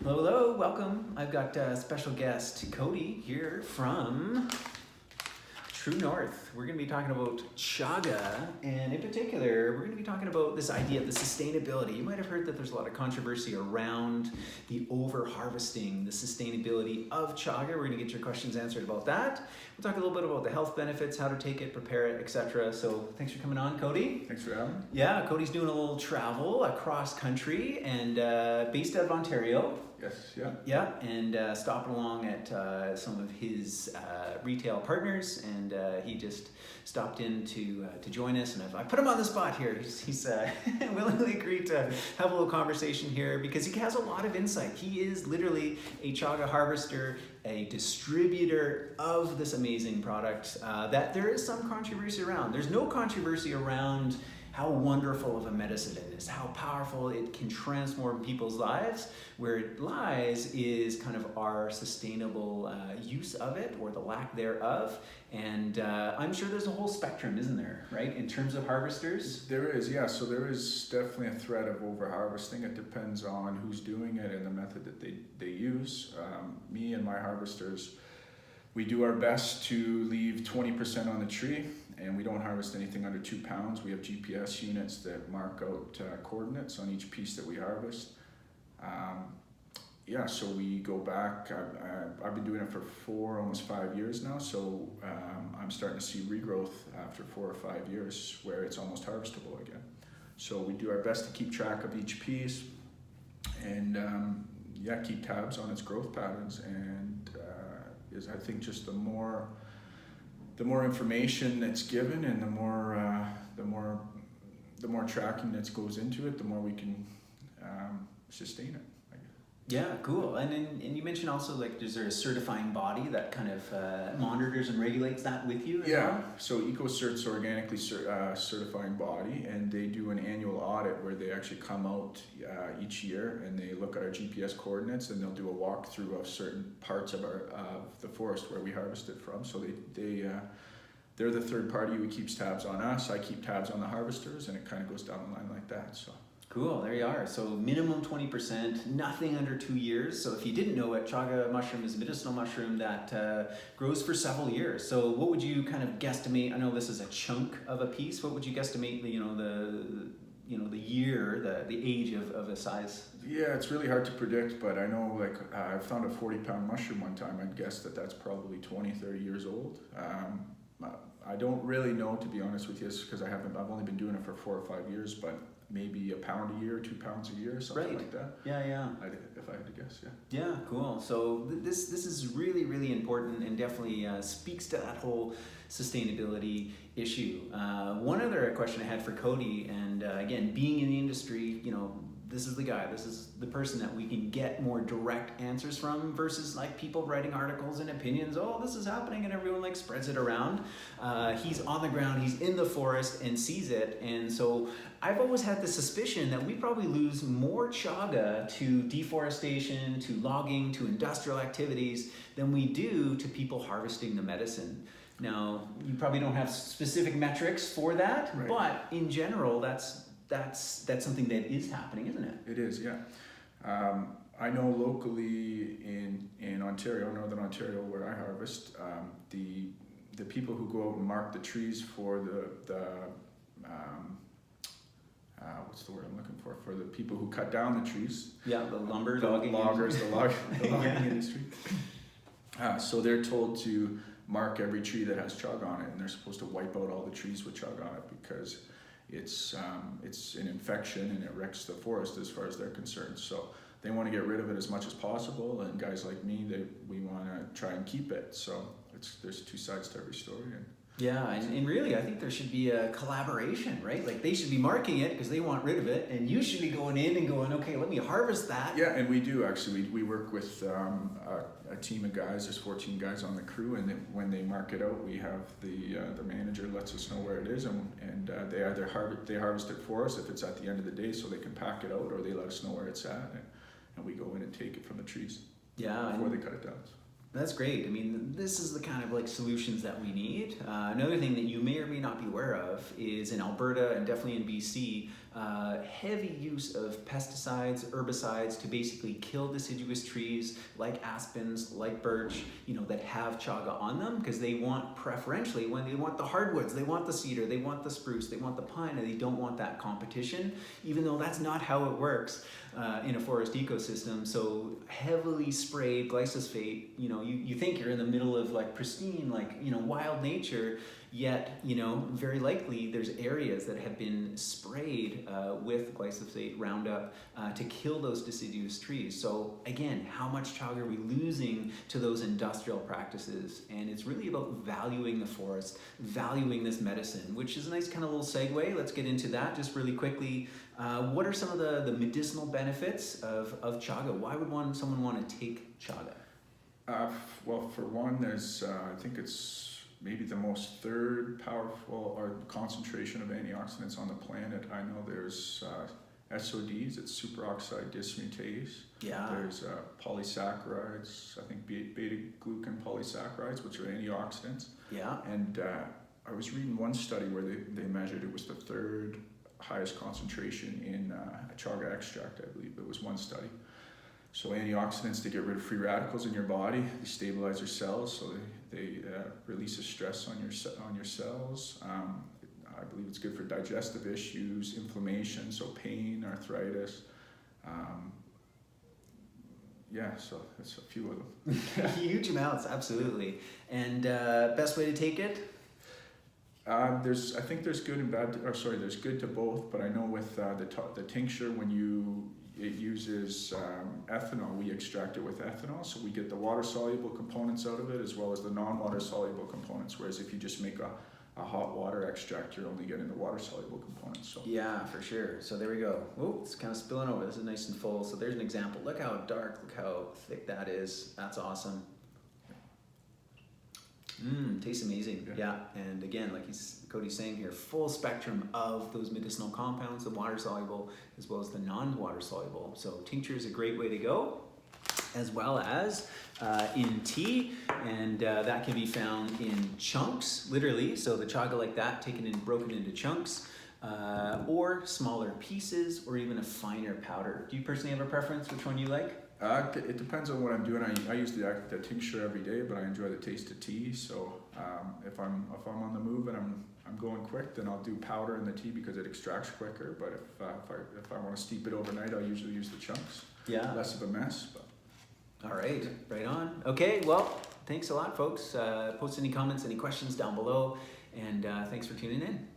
Hello, hello, welcome. I've got a special guest, Cody, here from TruNorth. We're going to be talking about chaga, and in particular, we're going to be talking about this idea of the sustainability. You might have heard that there's a lot of controversy around the over-harvesting, the sustainability of chaga. We're going to get your questions answered about that. We'll talk a little bit about the health benefits, how to take it, prepare it, etc. So thanks for coming on, Cody. Thanks for having me. Yeah, Cody's doing a little travel across country and based out of Ontario. Yes, yeah. Yeah, and stopping along at some of his retail partners, and he just stopped in to join us, and I put him on the spot here. He's willingly agreed to have a little conversation here because he has a lot of insight. He is literally a chaga harvester, a distributor of this amazing product that there is some controversy around. There's no controversy around how wonderful of a medicine it is, how powerful it can transform people's lives. Where it lies is kind of our sustainable use of it or the lack thereof. And I'm sure there's a whole spectrum, isn't there, right, in terms of harvesters? There is, yeah. So there is definitely a threat of over-harvesting. It depends on who's doing it and the method that they use. Me and my harvesters, we do our best to leave 20% on the tree, and we don't harvest anything under 2 pounds. We have GPS units that mark out coordinates on each piece that we harvest. Yeah, so we go back. I've been doing it for almost 5 years now, so I'm starting to see regrowth after 4 or 5 years where it's almost harvestable again. So we do our best to keep track of each piece and yeah, keep tabs on its growth patterns. And I think just the more information that's given and the more tracking that goes into it, the more we can sustain it. Yeah, cool. And you mentioned also, like, is there a certifying body that kind of monitors and regulates that with you? Yeah, so EcoCert's organically certifying body, and they do an annual audit where they actually come out each year and they look at our GPS coordinates, and they'll do a walkthrough of certain parts of the forest where we harvest it from. So they're the third party who keeps tabs on us. I keep tabs on the harvesters, and it kind of goes down the line like that. So. Cool, there you are. So minimum 20%, nothing under 2 years. So if you didn't know it, chaga mushroom is a medicinal mushroom that grows for several years. So what would you kind of guesstimate? I know this is a chunk of a piece. What would you guesstimate the year, the age of a size? Yeah, it's really hard to predict, but I know, like, I found a 40-pound mushroom one time. I'd guess that's probably 20, 30 years old. I don't really know, to be honest with you, because I've only been doing it for 4 or 5 years, but maybe a pound a year, 2 pounds a year, something like that. Yeah. If I had to guess, yeah. Yeah, cool. So this is really, really important and definitely speaks to that whole sustainability issue. One other question I had for Cody, and again, being in the industry, this is the guy, this is the person that we can get more direct answers from versus like people writing articles and opinions. Oh, this is happening, and everyone like spreads it around. He's on the ground, he's in the forest and sees it. And so I've always had the suspicion that we probably lose more chaga to deforestation, to logging, to industrial activities than we do to people harvesting the medicine. Now, you probably don't have specific metrics for that, right, but in general, that's something that is happening, isn't it? It is, yeah. I know locally in Ontario, Northern Ontario, where I harvest, the people who go out and mark the trees for the what's the word I'm looking for? For the people who cut down the trees. Yeah, the lumber, the logging loggers, the logging yeah. industry. So they're told to mark every tree that has chaga on it, and they're supposed to wipe out all the trees with chaga on it because it's an infection and it wrecks the forest as far as they're concerned. So they want to get rid of it as much as possible, and guys like me, we want to try and keep it. So there's 2 sides to every story. Yeah, and really, I think there should be a collaboration, right? Like, they should be marking it because they want rid of it, and you should be going in and going, okay, let me harvest that. Yeah, and we do actually. We work with a team of guys. There's 14 guys on the crew, and then when they mark it out, we have the manager lets us know where it is, and they either harvest it for us if it's at the end of the day, so they can pack it out, or they let us know where it's at, and we go in and take it from the trees. Yeah, before they cut it down. That's great. I mean, this is the kind of like solutions that we need. Another thing that you may or may not be aware of is in Alberta and definitely in BC, heavy use of pesticides, herbicides to basically kill deciduous trees like aspens, like birch, that have chaga on them, because they want preferentially, when they want the hardwoods, they want the cedar, they want the spruce, they want the pine, and they don't want that competition, even though that's not how it works in a forest ecosystem. So heavily sprayed glyphosate, you think you're in the middle of like pristine, wild nature, yet, very likely there's areas that have been sprayed with glyphosate, Roundup, to kill those deciduous trees. So again, how much chaga are we losing to those industrial practices? And it's really about valuing the forest, valuing this medicine, which is a nice kind of little segue. Let's get into that just really quickly. What are some of the medicinal benefits of chaga? Why would someone want to take chaga? Well, for one, there's, I think it's maybe the most third powerful or concentration of antioxidants on the planet. I know there's SODs, it's superoxide dismutase. Yeah. There's polysaccharides, I think beta-glucan polysaccharides, which are antioxidants. Yeah. And I was reading one study where they measured it was the third highest concentration in chaga extract, I believe. It was one study. So antioxidants, they get rid of free radicals in your body, they stabilize your cells, so they release a stress on your cells. I believe it's good for digestive issues, inflammation, so pain, arthritis. So that's a few of them. Huge amounts, absolutely. And best way to take it? I think there's good and bad, there's good to both, but I know with the tincture, it uses ethanol. We extract it with ethanol, so we get the water-soluble components out of it as well as the non-water-soluble components, whereas if you just make a hot water extract, you're only getting the water-soluble components. So. Yeah, for sure. So there we go. Oh, it's kind of spilling over. This is nice and full. So there's an example. Look how dark, look how thick that is. That's awesome. Tastes amazing. Yeah. And again, like Cody's saying here, full spectrum of those medicinal compounds, the water soluble as well as the non-water soluble. So tincture is a great way to go, as well as in tea, and that can be found in chunks, literally. So the chaga like that, taken and broken into chunks, or smaller pieces, or even a finer powder. Do you personally have a preference which one you like? It depends on what I'm doing. I use the tincture every day, but I enjoy the taste of tea. So if I'm on the move and I'm going quick, then I'll do powder in the tea because it extracts quicker. But if I want to steep it overnight, I'll usually use the chunks. Yeah. Less of a mess. But. All right, right on. Okay, well, thanks a lot, folks. Post any comments, any questions down below, and thanks for tuning in.